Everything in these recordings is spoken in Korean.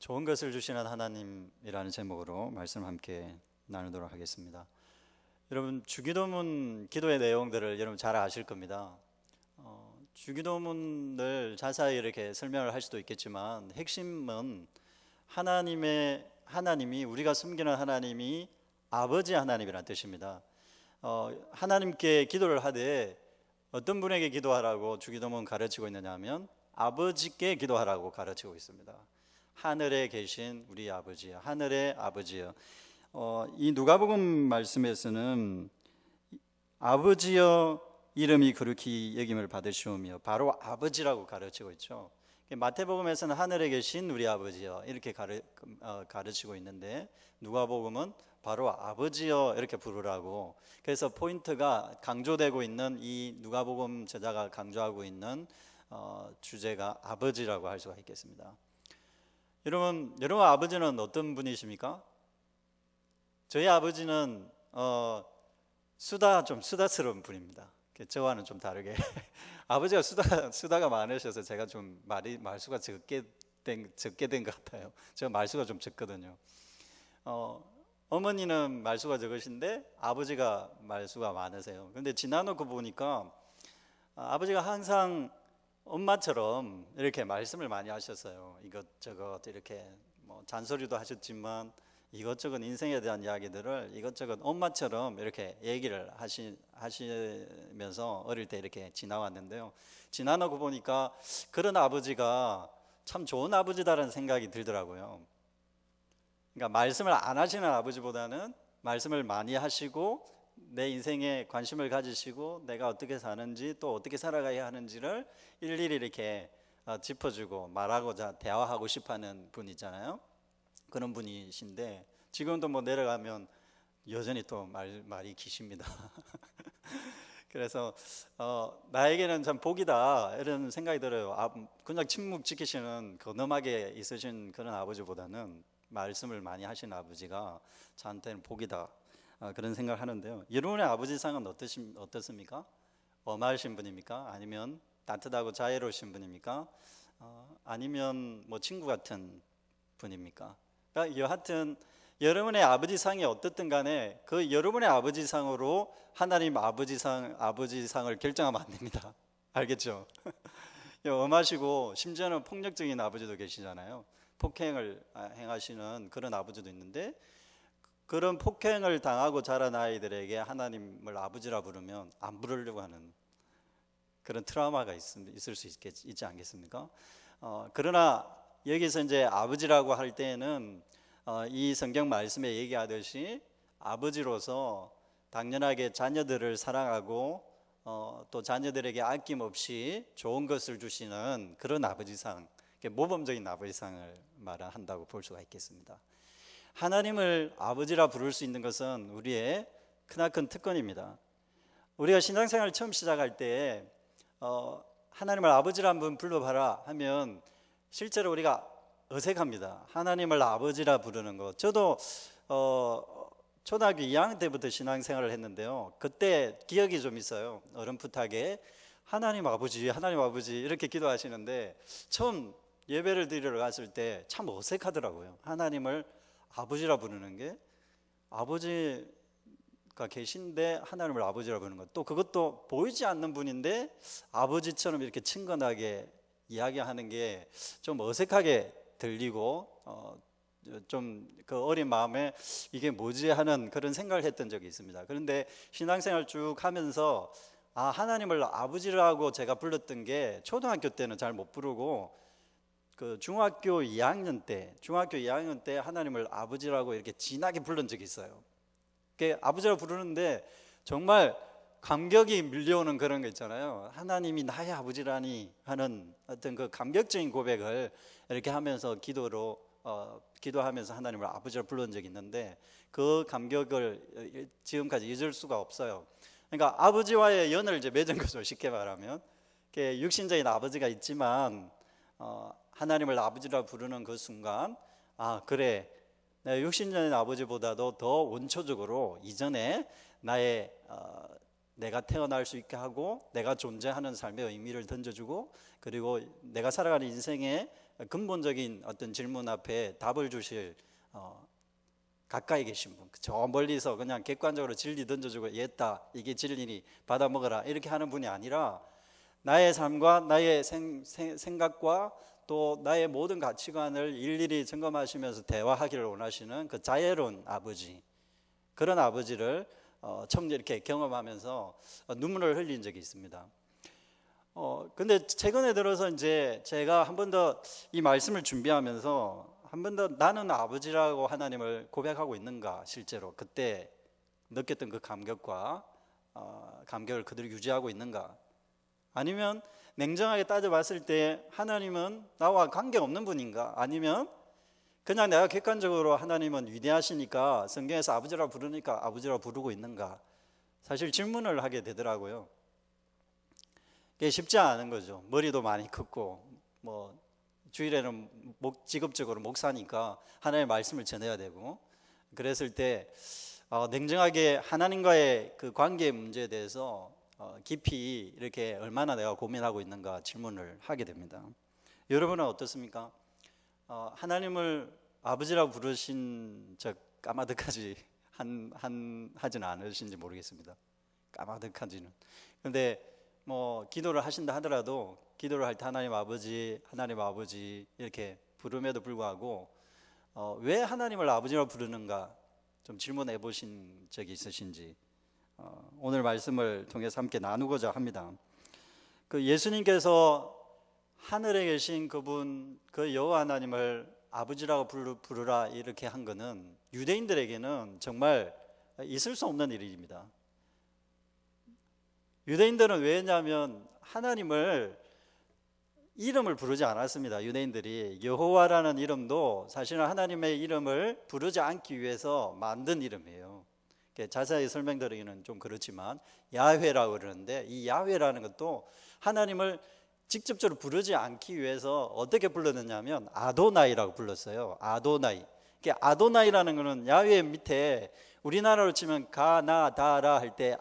좋은 것을 주시는 하나님이라는 제목으로 말씀 함께 나누도록 하겠습니다. 여러분, 주기도문 기도의 내용들을 여러분 잘 아실 겁니다. 주기도문을 자세히 이렇게 설명을 할 수도 있겠지만 핵심은 하나님이 우리가 섬기는 하나님이 아버지 하나님이라는 뜻입니다. 하나님께 기도를 하되 어떤 분에게 기도하라고 주기도문 가르치고 있느냐 하면 아버지께 기도하라고 가르치고 있습니다. 하늘에 계신 우리 아버지요, 하늘의 아버지요. 이 누가복음 말씀에서는 아버지여 이름이 거룩히 여김을 받으시오며 바로 아버지라고 가르치고 있죠. 마태복음에서는 하늘에 계신 우리 아버지여 이렇게 가르치고 있는데 누가복음은 바로 아버지여 이렇게 부르라고. 그래서 포인트가 강조되고 있는 이 누가복음 저자가 강조하고 있는 주제가 아버지라고 할 수가 있겠습니다. 여러분 아버지는 어떤 분이십니까? 저희 아버지는 좀 수다스러운 분입니다. 저와는 좀 다르게 아버지가 수다가 많으셔서 제가 좀 말수가 적게 된 것 같아요. 제가 말수가 좀 적거든요. 어머니는 말수가 적으신데 아버지가 말수가 많으세요. 근데 지나놓고 보니까 아버지가 항상 엄마처럼 이렇게 말씀을 많이 하셨어요. 이것저것 이렇게 잔소리도 하셨지만 이것저것 인생에 대한 이야기들을 이것저것 엄마처럼 이렇게 얘기를 하시면서 어릴 때 이렇게 지나왔는데요. 지나놓고 보니까 그런 아버지가 참 좋은 아버지다라는 생각이 들더라고요. 그러니까 말씀을 안 하시는 아버지보다는 말씀을 많이 하시고 내 인생에 관심을 가지시고 내가 어떻게 사는지 또 어떻게 살아가야 하는지를 일일이 이렇게 짚어주고 말하고자 대화하고 싶어하는 분 있잖아요. 그런 분이신데 지금도 내려가면 여전히 또 말이 기십니다. 그래서 나에게는 참 복이다 이런 생각이 들어요. 그냥 침묵 지키시는 근엄하게 있으신 그런 아버지보다는 말씀을 많이 하시는 아버지가 저한테는 복이다, 그런 생각을 하는데요. 여러분의 아버지상은 어떻습니까? 엄하신 분입니까? 아니면 따뜻하고 자애로우신 분입니까? 아니면 친구 같은 분입니까? 그러니까 여하튼 여러분의 아버지상이 어떻든 간에 그 여러분의 아버지상으로 하나님 아버지상을 결정하면 안 됩니다. 알겠죠? 엄하시고 심지어는 폭력적인 아버지도 계시잖아요. 폭행을 행하시는 그런 아버지도 있는데 그런 폭행을 당하고 자란 아이들에게 하나님을 아버지라 부르면 안 부르려고 하는 그런 트라우마가 있을 수 있지 않겠습니까? 그러나 여기서 이제 아버지라고 할 때에는 이 성경 말씀에 얘기하듯이 아버지로서 당연하게 자녀들을 사랑하고 또 자녀들에게 아낌없이 좋은 것을 주시는 그런 아버지상, 모범적인 아버지상을 말한다고 볼 수가 있겠습니다. 하나님을 아버지라 부를 수 있는 것은 우리의 크나큰 특권입니다. 우리가 신앙생활을 처음 시작할 때 하나님을 아버지라 한번 불러봐라 하면 실제로 우리가 어색합니다. 하나님을 아버지라 부르는 것. 저도 초등학교 2학년 때부터 신앙생활을 했는데요. 그때 기억이 좀 있어요. 어렴풋하게 하나님 아버지 이렇게 기도하시는데 처음 예배를 드리러 갔을 때 참 어색하더라고요. 하나님을 아버지라 부르는 게, 아버지가 계신데 하나님을 아버지라 부르는 것, 또 그것도 보이지 않는 분인데 아버지처럼 이렇게 친근하게 이야기하는 게 좀 어색하게 들리고 좀 그 어린 마음에 이게 뭐지 하는 그런 생각을 했던 적이 있습니다. 그런데 신앙생활 쭉 하면서 하나님을 아버지라고 제가 불렀던 게 초등학교 때는 잘 못 부르고 중학교 2학년 때 하나님을 아버지라고 이렇게 진하게 부른 적이 있어요. 아버지라고 부르는데 정말 감격이 밀려오는 그런 거 있잖아요. 하나님이 나의 아버지라니 하는 어떤 그 감격적인 고백을 이렇게 하면서 기도하면서 하나님을 아버지라 불른 적이 있는데 그 감격을 지금까지 잊을 수가 없어요. 그러니까 아버지와의 연을 이제 맺은 거죠. 쉽게 말하면 육신적인 아버지가 있지만 하나님을 아버지라 부르는 그 순간 그래, 내 육신적인 아버지보다도 더 원초적으로 이전에 내가 태어날 수 있게 하고 내가 존재하는 삶의 의미를 던져주고 그리고 내가 살아가는 인생의 근본적인 어떤 질문 앞에 답을 주실 가까이 계신 분, 저 멀리서 그냥 객관적으로 진리 던져주고 얘다 이게 진리니 받아 먹어라 이렇게 하는 분이 아니라 나의 삶과 나의 생각과 또 나의 모든 가치관을 일일이 점검하시면서 대화하기를 원하시는 그 자애로운 아버지, 그런 아버지를 처음 이렇게 경험하면서 눈물을 흘린 적이 있습니다. 근데 최근에 들어서 이제 제가 한 번 더 이 말씀을 준비하면서 한 번 더 나는 아버지라고 하나님을 고백하고 있는가, 실제로 그때 느꼈던 그 감격과 감격을 그대로 유지하고 있는가, 아니면 냉정하게 따져봤을 때 하나님은 나와 관계없는 분인가, 아니면 그냥 내가 객관적으로 하나님은 위대하시니까 성경에서 아버지라고 부르니까 아버지라고 부르고 있는가, 사실 질문을 하게 되더라고요. 이게 쉽지 않은 거죠. 머리도 많이 컸고 뭐 주일에는 직업적으로 목사니까 하나님의 말씀을 전해야 되고, 그랬을 때 냉정하게 하나님과의 그 관계의 문제에 대해서 깊이 이렇게 얼마나 내가 고민하고 있는가 질문을 하게 됩니다. 여러분은 어떻습니까? 하나님을 아버지라고 부르신 적 까마득하지 하지는 않으신지 모르겠습니다. 까마득하지는. 그런데 뭐 기도를 하신다 하더라도 기도를 할 때 하나님 아버지 이렇게 부름에도 불구하고 왜 하나님을 아버지라고 부르는가 좀 질문해 보신 적이 있으신지 오늘 말씀을 통해서 함께 나누고자 합니다. 그 예수님께서 하늘에 계신 그분, 그 여호와 하나님을 아버지라고 부르라 이렇게 한 것은 유대인들에게는 정말 있을 수 없는 일입니다. 유대인들은 왜냐하면 하나님을 이름을 부르지 않았습니다. 유대인들이 여호와라는 이름도 사실은 하나님의 이름을 부르지 않기 위해서 만든 이름이에요. 자세히 설명드리기는 좀 그렇지만 야훼라고 그러는데, 이 야훼라는 것도 하나님을 직접적으로 부르지 않기 위해서 어떻게 불렀느냐면 아도나이라고 불렀어요. 아도나이. 아도나이라는 것은 야훼 밑에 우리나라로 치면 가나다라 할 때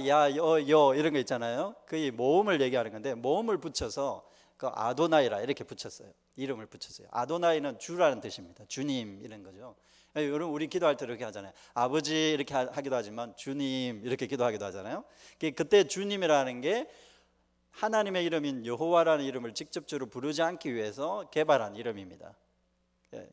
야, 여 이런 거 있잖아요. 그게 모음을 얘기하는 건데 모음을 붙여서 그 아도나이라 이렇게 붙였어요. 이름을 붙였어요. 아도나이는 주라는 뜻입니다. 주님 이런 거죠. 여러분 우리 기도할 때 이렇게 하잖아요. 아버지 이렇게 하기도 하지만 주님 이렇게 기도하기도 하잖아요. 그때 주님이라는 게 하나님의 이름인 여호와라는 이름을 직접적으로 부르지 않기 위해서 개발한 이름입니다.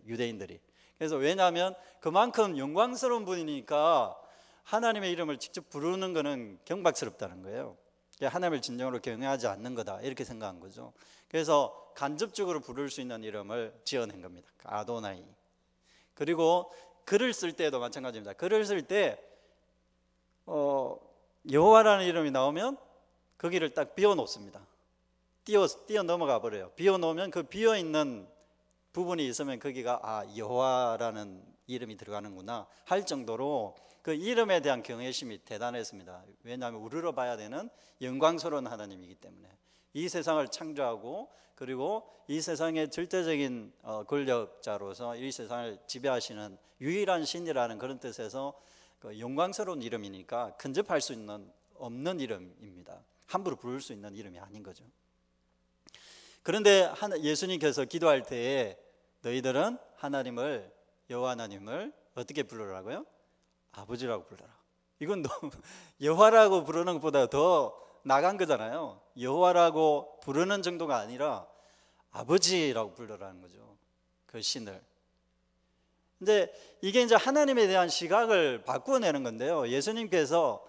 유대인들이. 그래서 왜냐하면 그만큼 영광스러운 분이니까 하나님의 이름을 직접 부르는 것은 경박스럽다는 거예요. 하나님을 진정으로 경외하지 않는 거다 이렇게 생각한 거죠. 그래서 간접적으로 부를 수 있는 이름을 지어낸 겁니다. 아도나이. 그리고 글을 쓸 때도 마찬가지입니다. 글을 쓸 때 여호와라는 이름이 나오면 거기를 딱 비워 놓습니다. 띄어 넘어가 버려요. 비워 놓으면 그 비어 있는 부분이 있으면 거기가 여호와라는 이름이 들어가는구나 할 정도로 그 이름에 대한 경외심이 대단했습니다. 왜냐하면 우러러 봐야 되는 영광스러운 하나님이기 때문에. 이 세상을 창조하고 그리고 이 세상의 절대적인 권력자로서 이 세상을 지배하시는 유일한 신이라는 그런 뜻에서 그 영광스러운 이름이니까 근접할 수 없는 이름입니다. 함부로 부를 수 있는 이름이 아닌 거죠. 그런데 예수님께서 기도할 때에 너희들은 하나님을, 여호와 하나님을 어떻게 부르라고요? 아버지라고 불러라. 이건 너무 여호와라고 부르는 것보다 더 나간 거잖아요. 여호와라고 부르는 정도가 아니라 아버지라고 불러라는 거죠. 그 신을. 근데 이게 이제 하나님에 대한 시각을 바꾸어내는 건데요. 예수님께서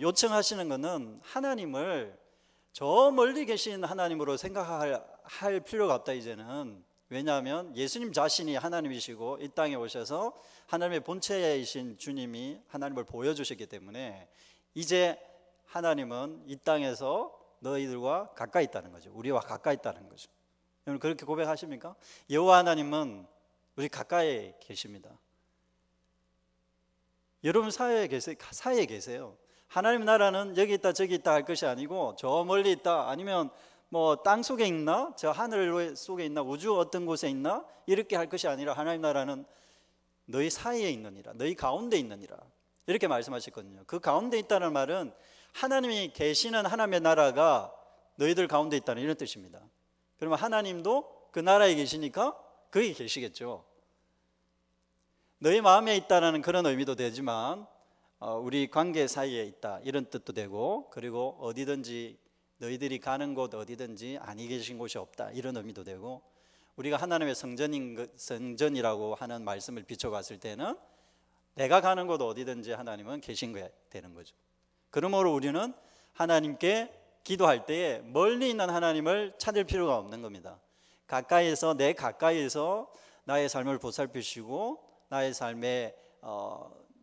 요청하시는 것은 하나님을 저 멀리 계신 하나님으로 생각할 필요가 없다 이제는. 왜냐하면 예수님 자신이 하나님이시고 이 땅에 오셔서 하나님의 본체이신 주님이 하나님을 보여주셨기 때문에 이제 하나님은 이 땅에서 너희들과 가까이 있다는 거죠. 우리와 가까이 있다는 거죠. 여러분 그렇게 고백하십니까? 여호와 하나님은 우리 가까이 계십니다. 여러분 사이에 계세요. 하나님 나라는 여기 있다 저기 있다 할 것이 아니고 저 멀리 있다 아니면 뭐 땅 속에 있나 저 하늘 속에 있나 우주 어떤 곳에 있나 이렇게 할 것이 아니라 하나님 나라는 너희 사이에 있느니라, 너희 가운데 있느니라 이렇게 말씀하셨거든요. 그 가운데 있다는 말은 하나님이 계시는 하나님의 나라가 너희들 가운데 있다는 이런 뜻입니다. 그러면 하나님도 그 나라에 계시니까 거기 계시겠죠. 너희 마음에 있다라는 그런 의미도 되지만 우리 관계 사이에 있다 이런 뜻도 되고, 그리고 어디든지 너희들이 가는 곳 어디든지 아니 계신 곳이 없다 이런 의미도 되고, 우리가 하나님의 성전이라고 하는 말씀을 비춰봤을 때는 내가 가는 곳 어디든지 하나님은 계신 거야 되는 거죠. 그러므로 우리는 하나님께 기도할 때에 멀리 있는 하나님을 찾을 필요가 없는 겁니다. 가까이에서, 내 가까이에서 나의 삶을 보살피시고 나의 삶의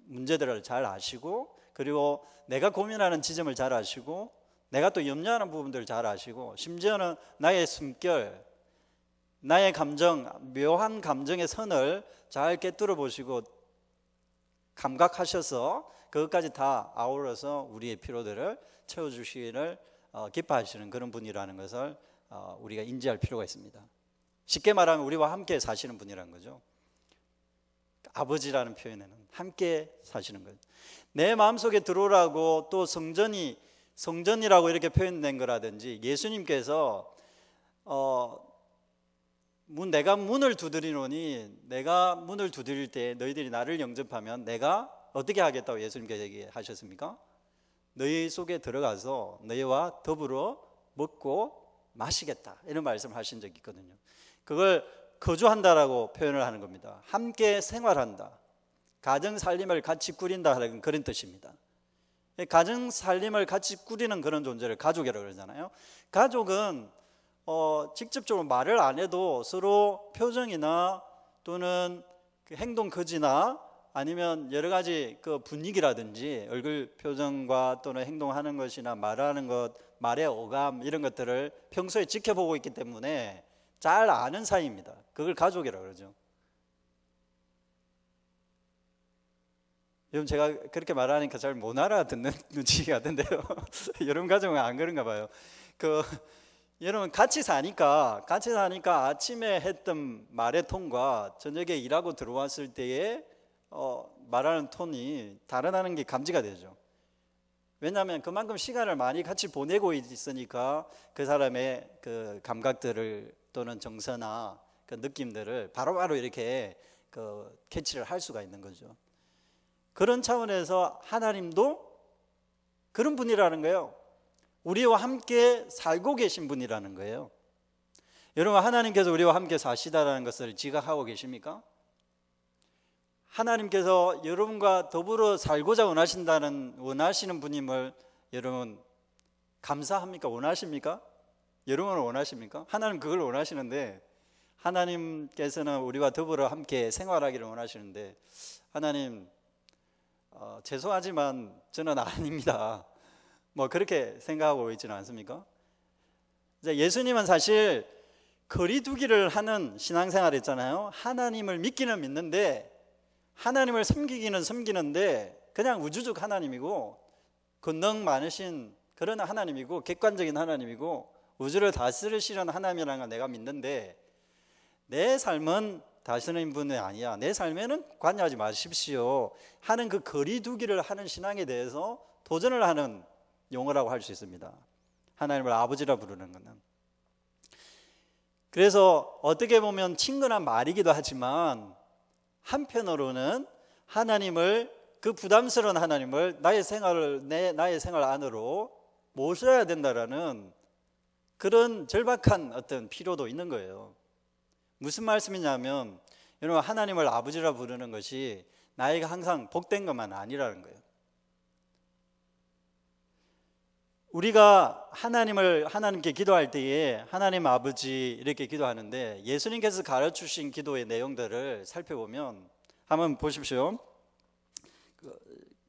문제들을 잘 아시고, 그리고 내가 고민하는 지점을 잘 아시고, 내가 또 염려하는 부분들을 잘 아시고, 심지어는 나의 숨결, 나의 감정, 묘한 감정의 선을 잘 꿰뚫어 보시고 감각하셔서 그것까지 다 아우러서 우리의 필요들을 채워주시기를 기뻐하시는 그런 분이라는 것을 우리가 인지할 필요가 있습니다. 쉽게 말하면 우리와 함께 사시는 분이라는 거죠. 아버지라는 표현에는 함께 사시는 거예요. 내 마음속에 들어오라고 또 성전이라고 이렇게 표현된 거라든지, 예수님께서 내가 문을 두드리노니, 내가 문을 두드릴 때 너희들이 나를 영접하면 내가 어떻게 하겠다고 예수님께서 얘기하셨습니까? 너희 속에 들어가서 너희와 더불어 먹고 마시겠다 이런 말씀을 하신 적이 있거든요. 그걸 거주한다라고 표현을 하는 겁니다. 함께 생활한다, 가정 살림을 같이 꾸린다 하는 그런 뜻입니다. 가정 살림을 같이 꾸리는 그런 존재를 가족이라고 그러잖아요. 가족은 직접적으로 말을 안 해도 서로 표정이나 또는 그 행동 거지나 아니면 여러 가지 그 분위기라든지 얼굴 표정과 또는 행동하는 것이나 말하는 것, 말의 오감 이런 것들을 평소에 지켜보고 있기 때문에 잘 아는 사이입니다. 그걸 가족이라고 그러죠. 여러분, 제가 그렇게 말하니까 잘 못 알아듣는 눈치 같은데요. 여러분 가족은 안 그런가 봐요. 여러분 같이 사니까 아침에 했던 말의 톤과 저녁에 일하고 들어왔을 때의 말하는 톤이 다르다는 게 감지가 되죠. 왜냐하면 그만큼 시간을 많이 같이 보내고 있으니까 그 사람의 그 감각들을 또는 정서나 그 느낌들을 바로바로 이렇게 캐치를 할 수가 있는 거죠. 그런 차원에서 하나님도 그런 분이라는 거예요. 우리와 함께 살고 계신 분이라는 거예요. 여러분, 하나님께서 우리와 함께 사시다라는 것을 지각하고 계십니까? 하나님께서 여러분과 더불어 살고자 원하시는 분임을 여러분 감사합니까? 원하십니까? 여러분은 원하십니까? 하나님 그걸 원하시는데, 하나님께서는 우리와 더불어 함께 생활하기를 원하시는데, 하나님 죄송하지만 저는 아닙니다, 뭐 그렇게 생각하고 있지는 않습니까? 예수님은 사실 거리두기를 하는 신앙생활을 했잖아요. 하나님을 믿기는 믿는데, 하나님을 섬기기는 섬기는데 그냥 우주적 하나님이고 권능 많으신 그런 하나님이고 객관적인 하나님이고 우주를 다스리시는 하나님이라는 걸 내가 믿는데, 내 삶은 다스리는 분이 아니야, 내 삶에는 관여하지 마십시오 하는 그 거리두기를 하는 신앙에 대해서 도전을 하는 용어라고 할 수 있습니다. 하나님을 아버지라 부르는 것은. 그래서 어떻게 보면 친근한 말이기도 하지만 한편으로는 하나님을, 그 부담스러운 하나님을 나의 생활 안으로 모셔야 된다라는 그런 절박한 어떤 필요도 있는 거예요. 무슨 말씀이냐면, 여러분, 하나님을 아버지라 부르는 것이 나에게 항상 복된 것만 아니라는 거예요. 우리가 하나님께 기도할 때에 하나님 아버지 이렇게 기도하는데, 예수님께서 가르치신 기도의 내용들을 살펴보면, 한번 보십시오.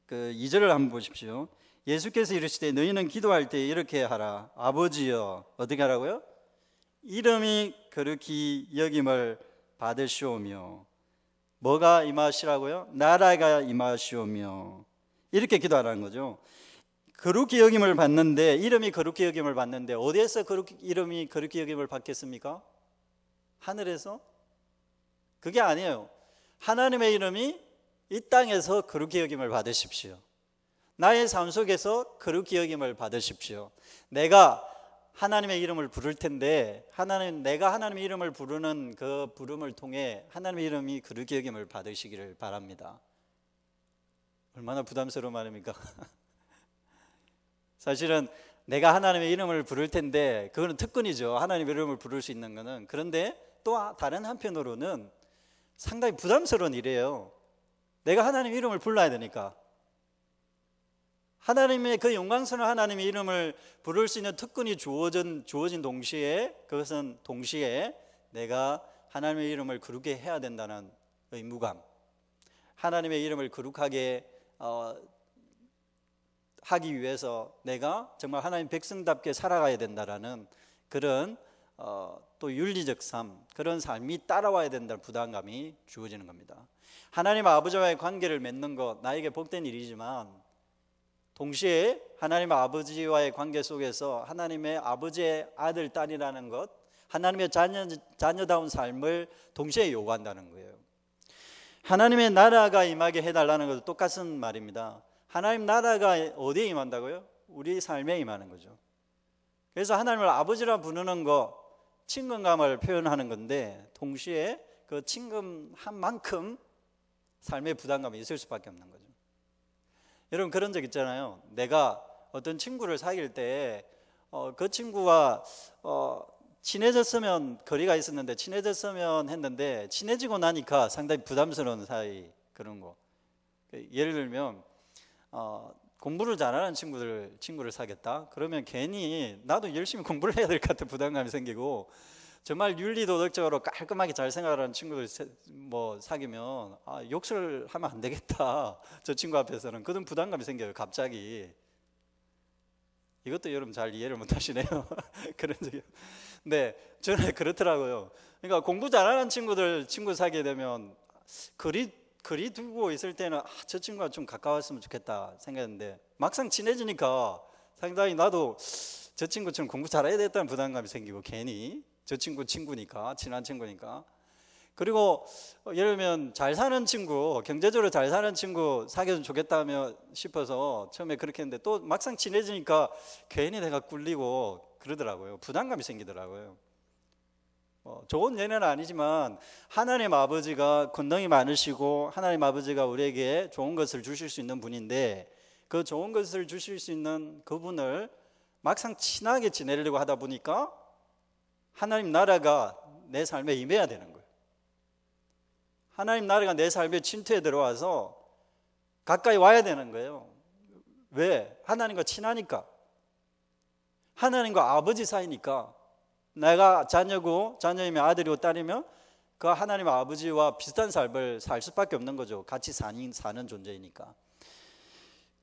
그 2절을 한번 보십시오. 예수께서 이르시되 너희는 기도할 때 이렇게 하라. 아버지여, 어떻게 하라고요? 이름이 거룩히 여김을 받으시오며. 뭐가 임하시라고요? 나라가 임하시오며. 이렇게 기도하라는 거죠. 거룩히 여김을 받는데, 이름이 거룩히 여김을 받는데 어디에서 이름이 거룩히 여김을 받겠습니까? 하늘에서? 그게 아니에요. 하나님의 이름이 이 땅에서 거룩히 여김을 받으십시오. 나의 삶 속에서 거룩히 여김을 받으십시오. 내가 하나님의 이름을 부를 텐데 내가 하나님의 이름을 부르는 그 부름을 통해 하나님의 이름이 거룩히 여김을 받으시기를 바랍니다. 얼마나 부담스러운 말입니까? 사실은 내가 하나님의 이름을 부를 텐데 그거는 특권이죠. 하나님의 이름을 부를 수 있는 거는. 그런데 또 다른 한편으로는 상당히 부담스러운 일이에요. 내가 하나님의 이름을 불러야 되니까. 하나님의 그 영광스러운 하나님의 이름을 부를 수 있는 특권이 주어진 동시에 그것은 동시에 내가 하나님의 이름을 거룩하게 해야 된다는 의무감, 하나님의 이름을 거룩하게 하기 위해서 내가 정말 하나님 백성답게 살아가야 된다라는 그런 또 윤리적 삶, 그런 삶이 따라와야 된다는 부담감이 주어지는 겁니다. 하나님 아버지와의 관계를 맺는 것 나에게 복된 일이지만 동시에 하나님 아버지와의 관계 속에서 하나님의 아버지의 아들, 딸이라는 것, 하나님의 자녀다운 삶을 동시에 요구한다는 거예요. 하나님의 나라가 임하게 해달라는 것도 똑같은 말입니다. 하나님 나라가 어디에 임한다고요? 우리 삶에 임하는 거죠. 그래서 하나님을 아버지라 부르는 거 친근감을 표현하는 건데 동시에 그 친근한 만큼 삶의 부담감이 있을 수밖에 없는 거죠. 여러분 그런 적 있잖아요. 내가 어떤 친구를 사귈 때 그 친구와 친해졌으면 거리가 있었는데 친해졌으면 했는데 친해지고 나니까 상당히 부담스러운 사이 그런 거. 예를 들면 공부를 잘하는 친구를 사귀었다. 그러면 괜히 나도 열심히 공부를 해야 될 것 같은 부담감이 생기고 정말 윤리도덕적으로 깔끔하게 잘 생각하는 친구들 사귀면 욕설 하면 안 되겠다. 저 친구 앞에서는 그런 부담감이 생겨요. 갑자기. 이것도 여러분 잘 이해를 못 하시네요. 그런 적이. 네, 저는 그렇더라고요. 그러니까 공부 잘하는 친구 사귀게 되면 거리 두고 있을 때는 저 친구가 좀 가까웠으면 좋겠다 생각했는데 막상 친해지니까 상당히 나도 저 친구처럼 공부 잘해야 되겠다는 부담감이 생기고 괜히 저 친구니까 친한 친구니까. 그리고 예를 들면 잘 사는 친구, 경제적으로 잘 사는 친구 사귀어도 좋겠다며 싶어서 처음에 그렇게 했는데 또 막상 친해지니까 괜히 내가 꿀리고 그러더라고요. 부담감이 생기더라고요. 좋은 예는 아니지만 하나님 아버지가 권능이 많으시고 하나님 아버지가 우리에게 좋은 것을 주실 수 있는 분인데 그 좋은 것을 주실 수 있는 그분을 막상 친하게 지내려고 하다 보니까 하나님 나라가 내 삶에 임해야 되는 거예요. 하나님 나라가 내 삶에 침투해 들어와서 가까이 와야 되는 거예요. 왜? 하나님과 친하니까. 하나님과 아버지 사이니까. 내가 자녀고 자녀이면 아들이고 딸이면 그 하나님 아버지와 비슷한 삶을 살 수밖에 없는 거죠. 같이 사는 존재이니까.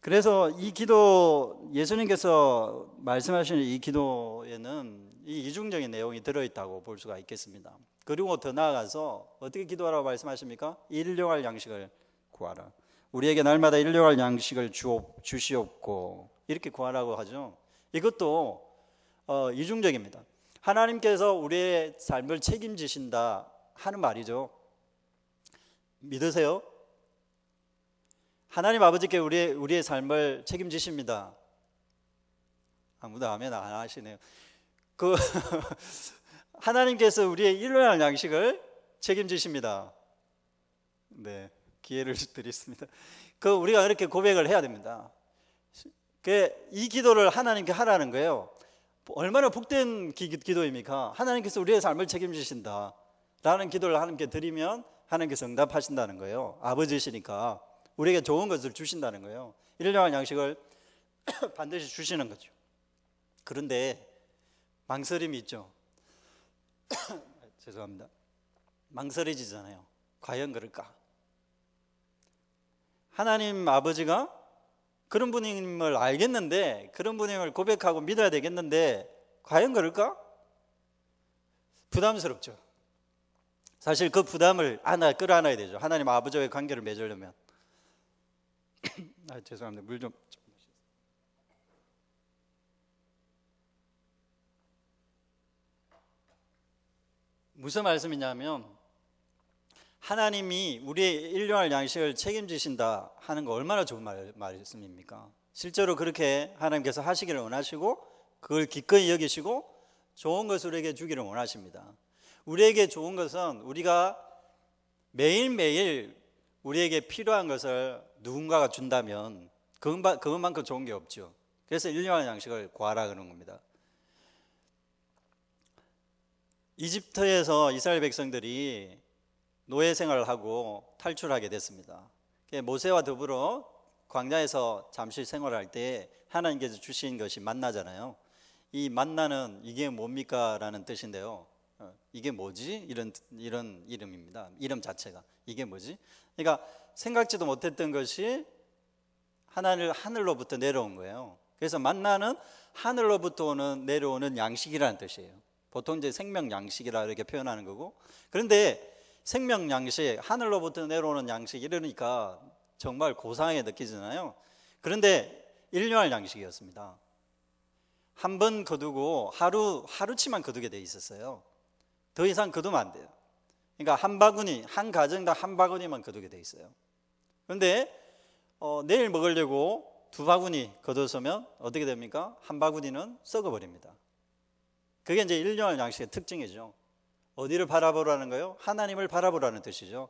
그래서 이 기도, 예수님께서 말씀하시는 이 기도에는 이 이중적인 내용이 들어있다고 볼 수가 있겠습니다. 그리고 더 나아가서 어떻게 기도하라고 말씀하십니까? 일용할 양식을 구하라. 우리에게 날마다 일용할 양식을 주시옵고 이렇게 구하라고 하죠. 이것도 이중적입니다. 하나님께서 우리의 삶을 책임지신다 하는 말이죠. 믿으세요? 하나님 아버지께 우리의 삶을 책임지십니다. 아무도 아멘 안 하시네요. 하나님께서 우리의 일용할 양식을 책임지십니다. 네, 기회를 드리겠습니다. 우리가 이렇게 고백을 해야 됩니다. 이 기도를 하나님께 하라는 거예요. 얼마나 복된 기도입니까? 하나님께서 우리의 삶을 책임지신다 라는 기도를 하나님께 드리면 하나님께서 응답하신다는 거예요. 아버지시니까 우리에게 좋은 것을 주신다는 거예요. 일용할 양식을 반드시 주시는 거죠. 그런데 망설임이 있죠. 죄송합니다. 망설여지잖아요. 과연 그럴까? 하나님 아버지가 그런 분임을 알겠는데, 그런 분임을 고백하고 믿어야 되겠는데 과연 그럴까? 부담스럽죠. 사실 그 부담을 끌어안아야 되죠. 하나님 아버지와의 관계를 맺으려면. 죄송합니다. 물 좀. 무슨 말씀이냐면 하나님이 우리의 일용할 양식을 책임지신다 하는 거 얼마나 좋은 말씀입니까? 실제로 그렇게 하나님께서 하시기를 원하시고 그걸 기꺼이 여기시고 좋은 것을 우리에게 주기를 원하십니다. 우리에게 좋은 것은 우리가 매일매일 우리에게 필요한 것을 누군가가 준다면 그것만큼 좋은 게 없죠. 그래서 일용할 양식을 구하라 그런 겁니다. 이집트에서 이스라엘 백성들이 노예 생활을 하고 탈출하게 됐습니다. 모세와 더불어 광야에서 잠시 생활할 때 하나님께서 주신 것이 만나잖아요. 이 만나는 이게 뭡니까? 라는 뜻인데요. 이게 뭐지? 이런 이름입니다. 이름 자체가 이게 뭐지? 그러니까 생각지도 못했던 것이 하늘로부터 내려온 거예요. 그래서 만나는 하늘로부터 내려오는 양식이라는 뜻이에요. 보통 이제 생명 양식이라 이렇게 표현하는 거고, 그런데 생명 양식, 하늘로부터 내려오는 양식 이러니까 정말 고상하게 느끼잖아요. 그런데 일용할 양식이었습니다. 한 번 거두고 하루치만 거두게 돼 있었어요. 더 이상 거두면 안 돼요. 그러니까 한 가정당 한 바구니만 거두게 돼 있어요. 그런데 내일 먹으려고 두 바구니 거두서면 어떻게 됩니까? 한 바구니는 썩어버립니다. 그게 이제 일용할 양식의 특징이죠. 어디를 바라보라는 거예요? 하나님을 바라보라는 뜻이죠.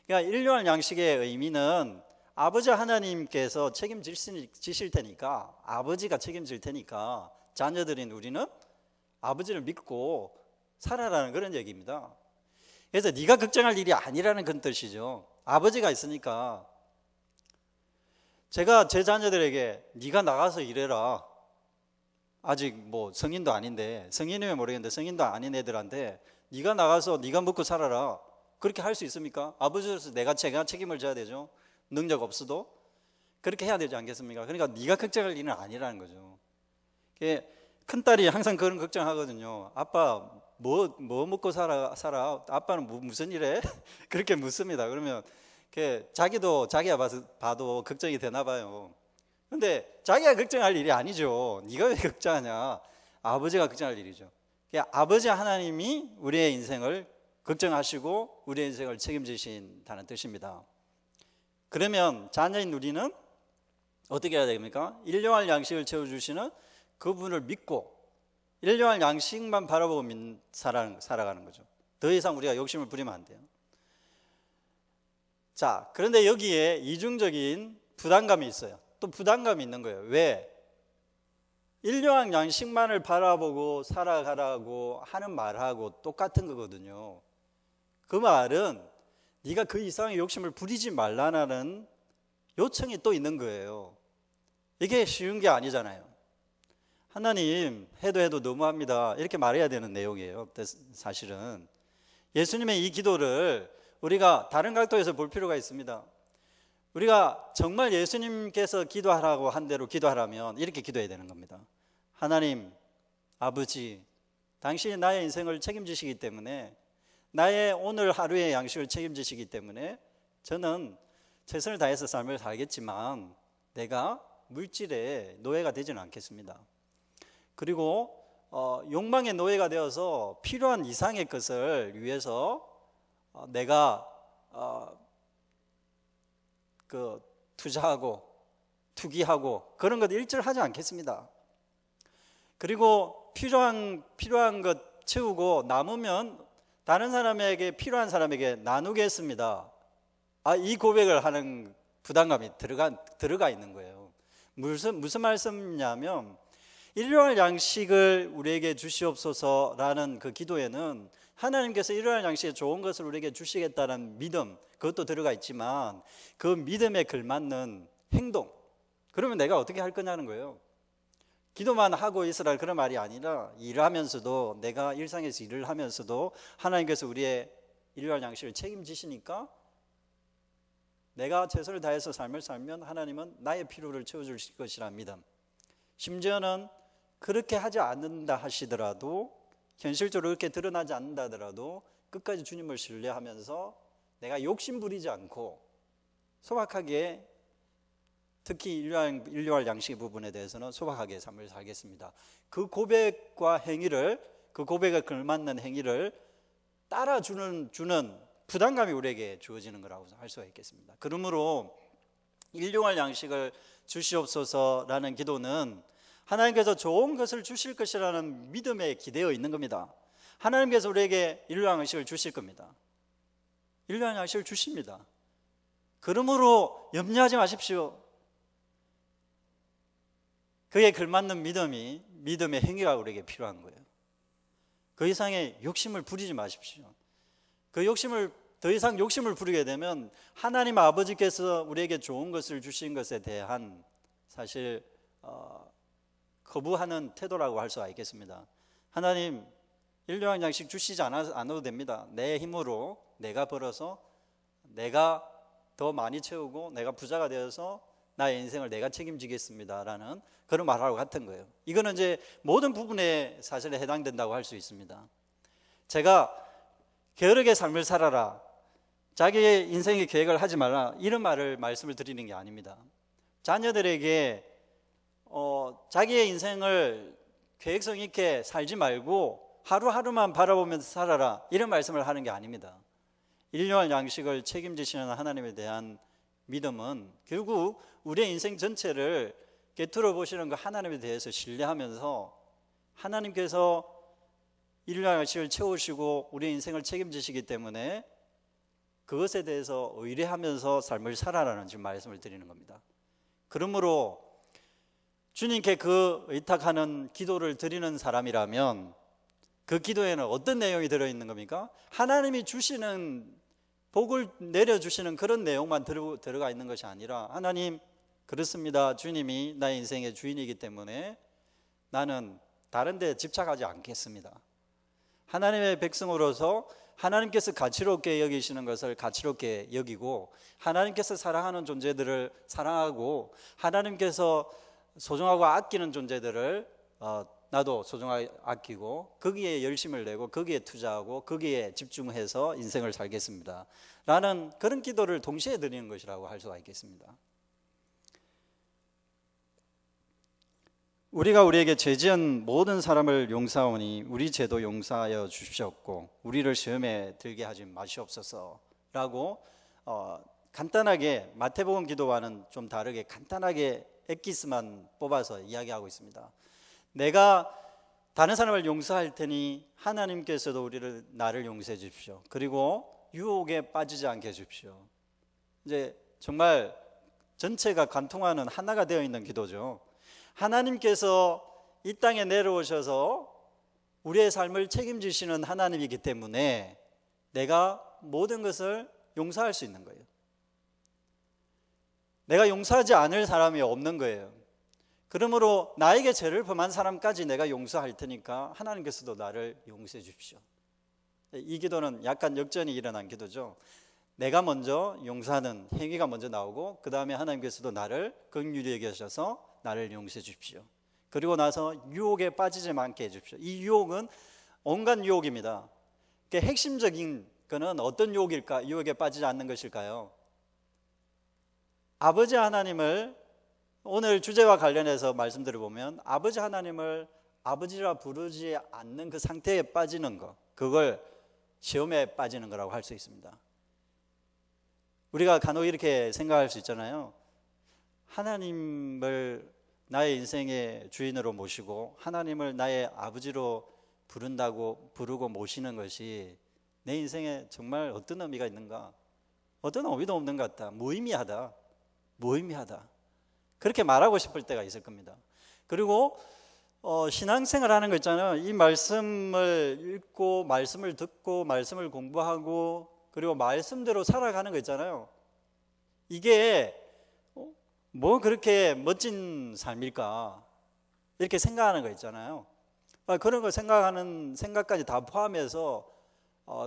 그러니까 일용할 양식의 의미는 아버지 하나님께서 책임지실 테니까, 아버지가 책임질 테니까 자녀들인 우리는 아버지를 믿고 살아라는 그런 얘기입니다. 그래서 네가 걱정할 일이 아니라는 그런 뜻이죠. 아버지가 있으니까. 제가 제 자녀들에게 네가 나가서 일해라, 아직 뭐 성인도 아닌데, 성인이면 모르겠는데 성인도 아닌 애들한테 네가 나가서 네가 먹고 살아라, 그렇게 할 수 있습니까? 아버지로서 제가 책임을 져야 되죠. 능력 없어도 그렇게 해야 되지 않겠습니까? 그러니까 네가 걱정할 일은 아니라는 거죠. 큰딸이 항상 그런 걱정하거든요. 아빠 뭐 먹고 살아? 아빠는 무슨 일해? 그렇게 묻습니다. 그러면 자기가 봐도 걱정이 되나 봐요. 근데 자기가 걱정할 일이 아니죠. 네가 왜 걱정하냐? 아버지가 걱정할 일이죠. 아버지 하나님이 우리의 인생을 걱정하시고 우리의 인생을 책임지신다는 뜻입니다. 그러면 자녀인 우리는 어떻게 해야 됩니까? 일용할 양식을 채워주시는 그분을 믿고 일용할 양식만 바라보고 살아가는 거죠. 더 이상 우리가 욕심을 부리면 안 돼요. 자, 그런데 여기에 이중적인 부담감이 있어요. 또 부담감이 있는 거예요. 왜? 일용할 양식만을 바라보고 살아가라고 하는 말하고 똑같은 거거든요. 그 말은 네가 그 이상의 욕심을 부리지 말라는 요청이 또 있는 거예요. 이게 쉬운 게 아니잖아요. 하나님 해도 너무합니다, 이렇게 말해야 되는 내용이에요. 사실은 예수님의 이 기도를 우리가 다른 각도에서 볼 필요가 있습니다. 우리가 정말 예수님께서 기도하라고 한 대로 기도하라면 이렇게 기도해야 되는 겁니다. 하나님 아버지, 당신이 나의 인생을 책임지시기 때문에, 나의 오늘 하루의 양식을 책임지시기 때문에 저는 최선을 다해서 삶을 살겠지만 내가 물질의 노예가 되지는 않겠습니다. 그리고 욕망의 노예가 되어서 필요한 이상의 것을 위해서 내가 투자하고 투기하고 그런 것 일절하지 않겠습니다. 그리고 필요한 것 채우고 남으면 다른 사람에게, 필요한 사람에게 나누겠습니다. 이 고백을 하는 부담감이 들어가 있는 거예요. 무슨 말씀이냐면 일용할 양식을 우리에게 주시옵소서라는 그 기도에는 하나님께서 일용할 양식에 좋은 것을 우리에게 주시겠다는 믿음, 그것도 들어가 있지만 그 믿음에 걸맞는 행동, 그러면 내가 어떻게 할 거냐는 거예요. 기도만 하고 있으라 그런 말이 아니라 일하면서도, 내가 일상에서 일을 하면서도 하나님께서 우리의 일용할 양식을 책임지시니까 내가 최선을 다해서 삶을 살면 하나님은 나의 필요를 채워줄 것이라는 믿음, 심지어는 그렇게 하지 않는다 하시더라도, 현실적으로 그렇게 드러나지 않는다 하더라도 끝까지 주님을 신뢰하면서 내가 욕심 부리지 않고 소박하게, 특히 일용할 양식 부분에 대해서는 소박하게 삶을 살겠습니다. 그 고백과 행위를, 그 고백에 걸맞는 행위를 따라주는 부담감이 우리에게 주어지는 거라고 할 수가 있겠습니다. 그러므로 일용할 양식을 주시옵소서라는 기도는 하나님께서 좋은 것을 주실 것이라는 믿음에 기대어 있는 겁니다. 하나님께서 우리에게 일용할 양식을 주실 겁니다. 일용할 양식을 주십니다. 그러므로 염려하지 마십시오. 그에 걸맞는 믿음의 행위가 우리에게 필요한 거예요. 그 이상의 욕심을 부리지 마십시오. 더 이상 욕심을 부리게 되면 하나님 아버지께서 우리에게 좋은 것을 주신 것에 대한 사실 거부하는 태도라고 할 수가 있겠습니다. 하나님 일용할 양식 주시지 않아도 됩니다. 내 힘으로 내가 벌어서 내가 더 많이 채우고 내가 부자가 되어서 나의 인생을 내가 책임지겠습니다라는 그런 말하고 같은 거예요. 이거는 이제 모든 부분에 사실에 해당된다고 할 수 있습니다. 제가 게으르게 삶을 살아라, 자기의 인생의 계획을 하지 말라, 이런 말씀을 드리는 게 아닙니다. 자녀들에게 자기의 인생을 계획성 있게 살지 말고 하루하루만 바라보면서 살아라, 이런 말씀을 하는 게 아닙니다. 일용할 양식을 책임지시는 하나님에 대한 믿음은 결국 우리의 인생 전체를 꿰뚫어 보시는 그 하나님에 대해서 신뢰하면서 하나님께서 일용할 양식을 채우시고 우리의 인생을 책임지시기 때문에 그것에 대해서 의뢰하면서 삶을 살아라는 지금 말씀을 드리는 겁니다. 그러므로 주님께 그 의탁하는 기도를 드리는 사람이라면 그 기도에는 어떤 내용이 들어있는 겁니까? 하나님이 주시는 복을 내려주시는 그런 내용만 들어가 있는 것이 아니라, 하나님 그렇습니다, 주님이 나의 인생의 주인이기 때문에 나는 다른 데 집착하지 않겠습니다. 하나님의 백성으로서 하나님께서 가치롭게 여기시는 것을 가치롭게 여기고, 하나님께서 사랑하는 존재들을 사랑하고, 하나님께서 소중하고 아끼는 존재들을 나도 소중하게 아끼고 거기에 열심을 내고 거기에 투자하고 거기에 집중해서 인생을 살겠습니다 라는 그런 기도를 동시에 드리는 것이라고 할 수가 있겠습니다. 우리가 우리에게 죄지은 모든 사람을 용서하오니 우리 죄도 용서하여 주시옵고 우리를 시험에 들게 하지 마시옵소서 라고 간단하게 마태복음 기도와는 좀 다르게 간단하게 엑기스만 뽑아서 이야기하고 있습니다. 내가 다른 사람을 용서할 테니 하나님께서도 나를 용서해 주십시오. 그리고 유혹에 빠지지 않게 해 주십시오. 이제 정말 전체가 관통하는 하나가 되어 있는 기도죠. 하나님께서 이 땅에 내려오셔서 우리의 삶을 책임지시는 하나님이기 때문에 내가 모든 것을 용서할 수 있는 거예요. 내가 용서하지 않을 사람이 없는 거예요. 그러므로 나에게 죄를 범한 사람까지 내가 용서할 테니까 하나님께서도 나를 용서해 주십시오. 이 기도는 약간 역전이 일어난 기도죠. 내가 먼저 용서하는 행위가 먼저 나오고 그 다음에 하나님께서도 나를 긍휼히 여기셔서 나를 용서해 주십시오. 그리고 나서 유혹에 빠지지 않게 해 주십시오. 이 유혹은 온갖 유혹입니다. 핵심적인 거는 어떤 유혹에 빠지지 않는 것일까요? 아버지 하나님을, 오늘 주제와 관련해서 말씀드려보면 아버지 하나님을 아버지라 부르지 않는 그 상태에 빠지는 것, 그걸 시험에 빠지는 거라고 할 수 있습니다. 우리가 간혹 이렇게 생각할 수 있잖아요. 하나님을 나의 인생의 주인으로 모시고 하나님을 나의 아버지로 부르고 모시는 것이 내 인생에 정말 어떤 의미가 있는가? 어떤 의미도 없는 것 같다. 무의미하다. 그렇게 말하고 싶을 때가 있을 겁니다. 그리고 신앙생활 하는 거 있잖아요. 이 말씀을 읽고 말씀을 듣고 말씀을 공부하고 그리고 말씀대로 살아가는 거 있잖아요. 이게 뭐 그렇게 멋진 삶일까? 이렇게 생각하는 거 있잖아요. 그런 거 생각하는 생각까지 다 포함해서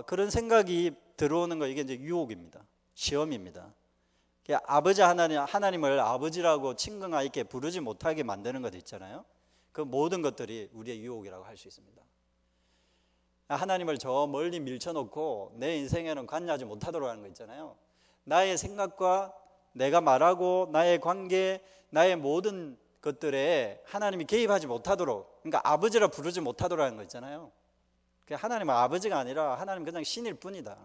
그런 생각이 들어오는 거, 이게 이제 유혹입니다. 시험입니다. 아버지 하나님을 아버지라고 친근하게 있게 부르지 못하게 만드는 것 있잖아요. 그 모든 것들이 우리의 유혹이라고 할 수 있습니다. 하나님을 저 멀리 밀쳐놓고 내 인생에는 관여하지 못하도록 하는 거 있잖아요. 나의 생각과 내가 말하고 나의 관계, 나의 모든 것들에 하나님이 개입하지 못하도록, 그러니까 아버지라 부르지 못하도록 하는 거 있잖아요. 하나님은 아버지가 아니라 하나님 그냥 신일 뿐이다.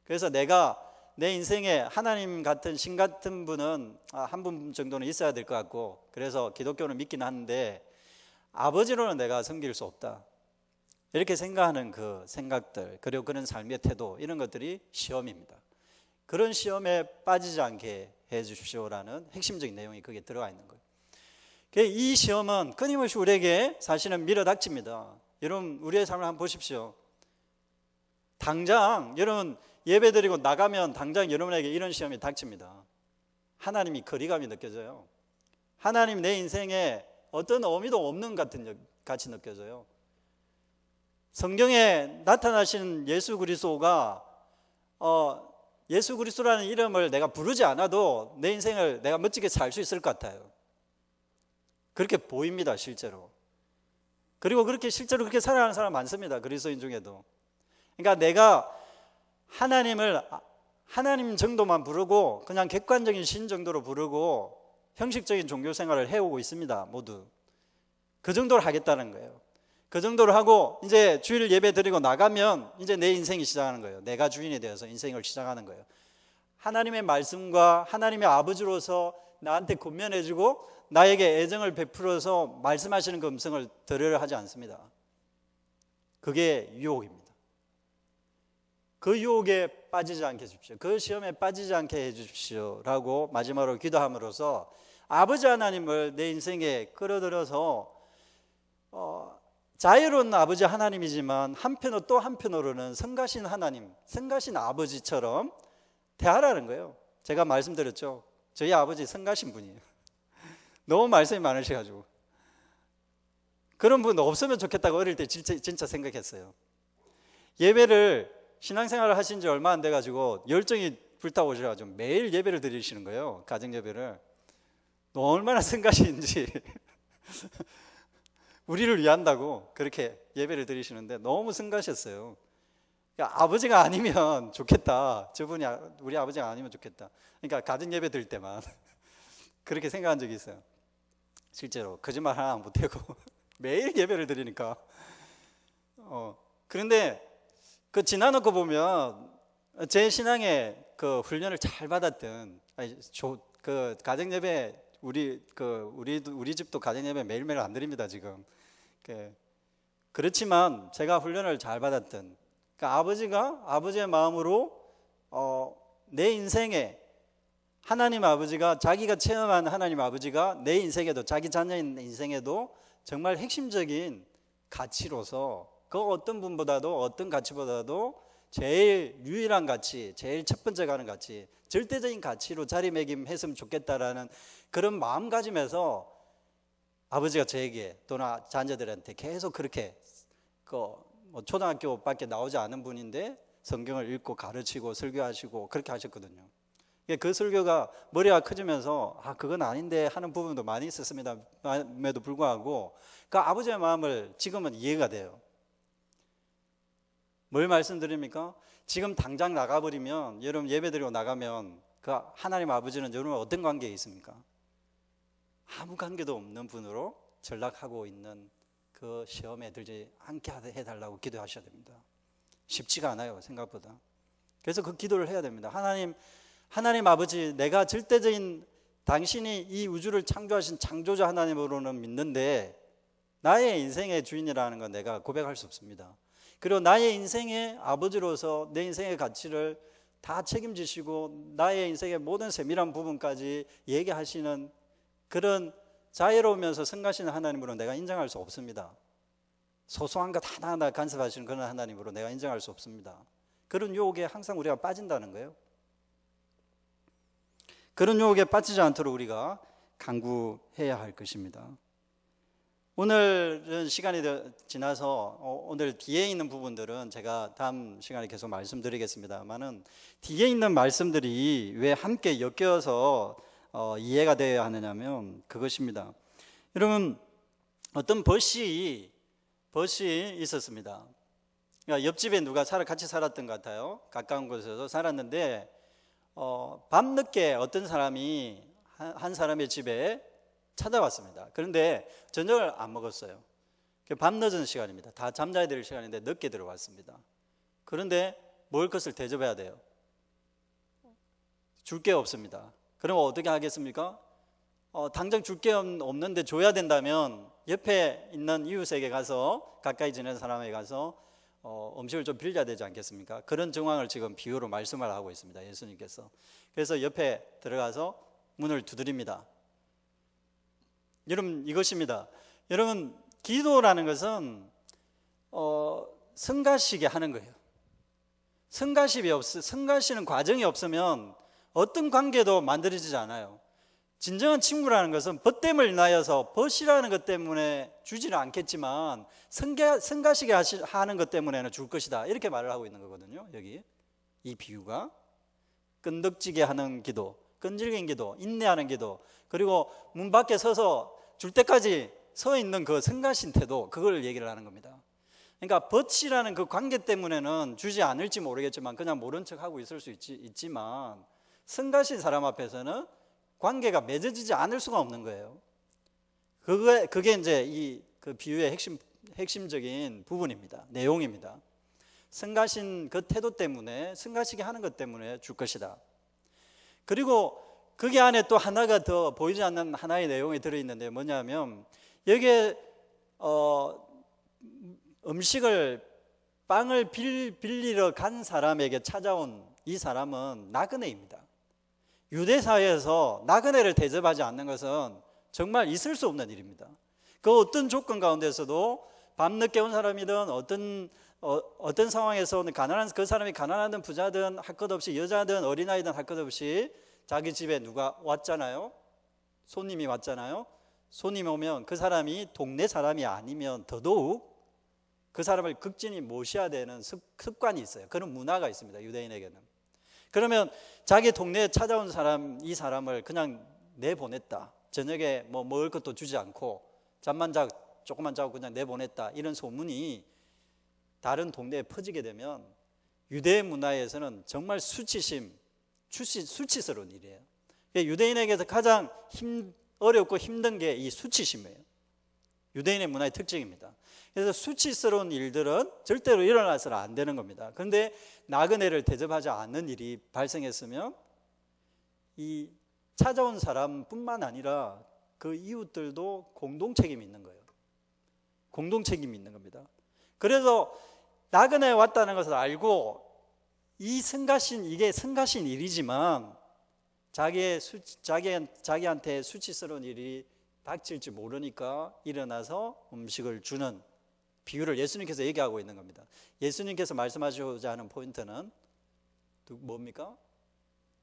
그래서 내가 내 인생에 하나님 같은 신 같은 분은 한 분 정도는 있어야 될 것 같고, 그래서 기독교는 믿긴 하는데 아버지로는 내가 섬길 수 없다. 이렇게 생각하는 그 생각들, 그리고 그런 삶의 태도, 이런 것들이 시험입니다. 그런 시험에 빠지지 않게 해 주십시오라는 핵심적인 내용이 거기에 들어가 있는 거예요. 이 시험은 끊임없이 우리에게 사실은 밀어닥칩니다. 여러분, 우리의 삶을 한번 보십시오. 당장 여러분 예배 드리고 나가면 당장 여러분에게 이런 시험이 닥칩니다. 하나님이 거리감이 느껴져요. 하나님 내 인생에 어떤 의미도 없는 같이 느껴져요. 성경에 나타나신 예수 그리스도가 예수 그리스도라는 이름을 내가 부르지 않아도 내 인생을 내가 멋지게 살 수 있을 것 같아요. 그렇게 보입니다, 실제로. 그리고 실제로 그렇게 살아가는 사람 많습니다, 그리스도인 중에도. 그러니까 내가 하나님 정도만 부르고 그냥 객관적인 신 정도로 부르고 형식적인 종교 생활을 해오고 있습니다, 모두. 그 정도로 하겠다는 거예요. 그 정도로 하고 이제 주일 예배 드리고 나가면 이제 내 인생이 시작하는 거예요. 내가 주인이 되어서 인생을 시작하는 거예요. 하나님의 말씀과 하나님의 아버지로서 나한테 권면해주고 나에게 애정을 베풀어서 말씀하시는 그 음성을 들으려 하지 않습니다. 그게 유혹입니다. 그 유혹에 빠지지 않게 해주십시오. 그 시험에 빠지지 않게 해주십시오 라고 마지막으로 기도함으로써 아버지 하나님을 내 인생에 끌어들여서 자유로운 아버지 하나님이지만 또 한편으로는 성가신 하나님, 성가신 아버지처럼 대하라는 거예요. 제가 말씀드렸죠. 저희 아버지 성가신 분이에요. 너무 말씀이 많으셔가지고 그런 분 없으면 좋겠다고 어릴 때 진짜 생각했어요. 예배를 신앙생활을 하신 지 얼마 안 돼가지고 열정이 불타오셔가지고 매일 예배를 드리시는 거예요. 가정 예배를. 얼마나 성가신지 우리를 위한다고 그렇게 예배를 드리시는데 너무 성가셨어요. 그러니까 아버지가 아니면 좋겠다. 저분이 우리 아버지가 아니면 좋겠다. 그러니까 가정 예배 드릴 때만 그렇게 생각한 적이 있어요. 실제로 거짓말 하나 안 보태고 매일 예배를 드리니까. 그런데 그 지나놓고 보면 제 신앙에 그 훈련을 잘 받았던 그 가정 예배 우리 집도 가정 예배 매일매일 안 드립니다 지금. 그렇지만 제가 훈련을 잘 받았던 그러니까 아버지가 아버지의 마음으로 내 인생에 하나님 아버지가 자기가 체험한 하나님 아버지가 내 인생에도 자기 자녀의 인생에도 정말 핵심적인 가치로서 그 어떤 분보다도 어떤 가치보다도 제일 유일한 가치, 제일 첫 번째 가는 가치, 절대적인 가치로 자리매김했으면 좋겠다라는 그런 마음가짐에서 아버지가 저에게 또나 자녀들한테 계속 그렇게 초등학교밖에 나오지 않은 분인데 성경을 읽고 가르치고 설교하시고 그렇게 하셨거든요. 그 설교가 머리가 커지면서 그건 아닌데 하는 부분도 많이 있었습니다에도 불구하고 그 아버지의 마음을 지금은 이해가 돼요. 뭘 말씀드립니까? 지금 당장 나가버리면 여러분 예배드리고 나가면 그 하나님 아버지는 여러분 어떤 관계에 있습니까? 아무 관계도 없는 분으로 전락하고 있는 그 시험에 들지 않게 해달라고 기도하셔야 됩니다. 쉽지가 않아요, 생각보다. 그래서 그 기도를 해야 됩니다. 하나님 아버지, 내가 절대적인 당신이 이 우주를 창조하신 창조자 하나님으로는 믿는데 나의 인생의 주인이라는 건 내가 고백할 수 없습니다. 그리고 나의 인생의 아버지로서 내 인생의 가치를 다 책임지시고 나의 인생의 모든 세밀한 부분까지 얘기하시는 그런 자유로우면서 성가시는 하나님으로 내가 인정할 수 없습니다. 소소한 것 하나하나 간섭하시는 그런 하나님으로 내가 인정할 수 없습니다. 그런 유혹에 항상 우리가 빠진다는 거예요. 그런 유혹에 빠지지 않도록 우리가 간구해야 할 것입니다. 오늘은 시간이 지나서 오늘 뒤에 있는 부분들은 제가 다음 시간에 계속 말씀드리겠습니다만은 뒤에 있는 말씀들이 왜 함께 엮여서 이해가 되어야 하느냐면 그것입니다. 여러분 어떤 벗이 있었습니다. 그러니까 옆집에 누가 같이 살았던 것 같아요. 가까운 곳에서 살았는데 밤늦게 어떤 사람이 한 사람의 집에 찾아왔습니다. 그런데 저녁을 안 먹었어요. 밤늦은 시간입니다. 다 잠자야 될 시간인데 늦게 들어왔습니다. 그런데 먹을 것을 대접해야 돼요. 줄 게 없습니다. 그럼 어떻게 하겠습니까? 당장 줄 게 없는데 줘야 된다면 옆에 있는 이웃에게 가서, 가까이 지내는 사람에게 가서 음식을 좀 빌려야 되지 않겠습니까? 그런 정황을 지금 비유로 말씀을 하고 있습니다, 예수님께서. 그래서 옆에 들어가서 문을 두드립니다. 여러분, 이것입니다. 여러분, 기도라는 것은 성가시게 하는 거예요. 성가시는 과정이 없으면 어떤 관계도 만들어지지 않아요. 진정한 친구라는 것은 벗됨을 인하여서, 벗이라는 것 때문에 주지는 않겠지만 성가시게 하는 것 때문에는 줄 것이다, 이렇게 말을 하고 있는 거거든요. 여기 이 비유가 끈덕지게 하는 기도, 끈질긴 기도, 인내하는 기도, 그리고 문 밖에 서서 줄 때까지 서 있는 그 성가신 태도, 그걸 얘기를 하는 겁니다. 그러니까 벗이라는 그 관계 때문에는 주지 않을지 모르겠지만 그냥 모른 척하고 있을 수 있지만 성가신 사람 앞에서는 관계가 맺어지지 않을 수가 없는 거예요. 그게 이제 그 비유의 핵심적인 부분입니다. 내용입니다. 성가신 그 태도 때문에, 성가시게 하는 것 때문에 줄 것이다. 그리고 거기 안에 또 하나가 더 보이지 않는 하나의 내용이 들어있는데 뭐냐면, 여기에 빵을 빌리러 간 사람에게 찾아온 이 사람은 나그네입니다. 유대 사회에서 나그네를 대접하지 않는 것은 정말 있을 수 없는 일입니다. 그 어떤 조건 가운데서도 밤늦게 온 사람이든 어떤 상황에서는 그 사람이 가난하든 부자든 할 것 없이, 여자든 어린아이든 할 것 없이 자기 집에 누가 왔잖아요. 손님이 왔잖아요. 손님이 오면 그 사람이 동네 사람이 아니면 더더욱 그 사람을 극진히 모셔야 되는 습관이 있어요. 그런 문화가 있습니다, 유대인에게는. 그러면 자기 동네에 찾아온 이 사람을 그냥 내보냈다, 저녁에 뭐 먹을 것도 주지 않고 조금만 자고 그냥 내보냈다, 이런 소문이 다른 동네에 퍼지게 되면 유대 문화에서는 정말 수치스러운 일이에요. 유대인에게서 가장 어렵고 힘든 게 이 수치심이에요. 유대인의 문화의 특징입니다. 그래서 수치스러운 일들은 절대로 일어나서는 안 되는 겁니다. 그런데 나그네를 대접하지 않는 일이 발생했으면 이 찾아온 사람뿐만 아니라 그 이웃들도 공동 책임이 있는 거예요. 공동 책임이 있는 겁니다. 그래서 나그네에 왔다는 것을 알고 이게 성가신 일이지만 자기한테 수치스러운 일이 닥칠지 모르니까 일어나서 음식을 주는 비유를 예수님께서 얘기하고 있는 겁니다. 예수님께서 말씀하시고자 하는 포인트는 뭡니까?